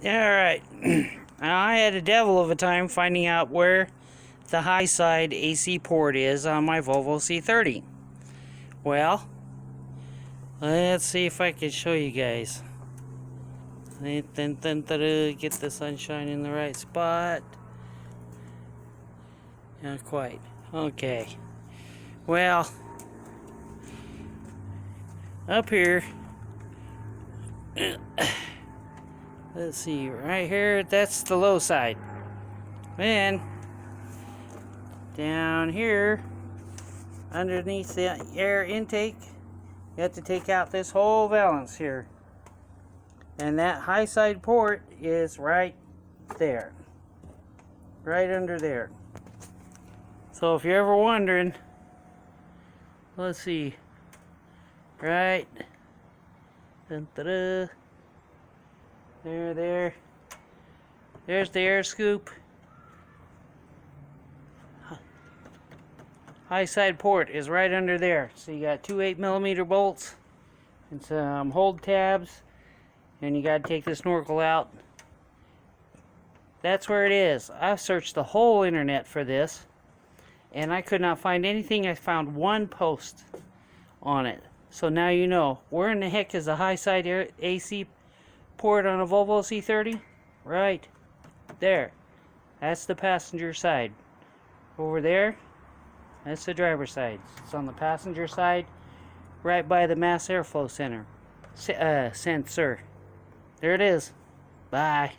Alright, I had a devil of a time finding out where the high side AC port is on my Volvo C30. Well, let's see if I can show you guys. Get the sunshine in the right spot. Not quite. Okay. Well, up here, let's see, right here, that's the low side. Then, down here, underneath the air intake, you have to take out this whole valance here. And that high side port is right there. Right under there. So if you're ever wondering, let's see, right, there's the air scoop. High side port is right under there. So you got two 8mm bolts and some hold tabs, and you got to take the snorkel out. That's where it is. I've searched the whole internet for this, and I could not find anything. I found one post on it. So now you know. Where in the heck is the high side AC port on a Volvo C30? Right there. That's the passenger side. Over there, that's the driver's side. It's on the passenger side, right by the mass airflow sensor. There it is. Bye.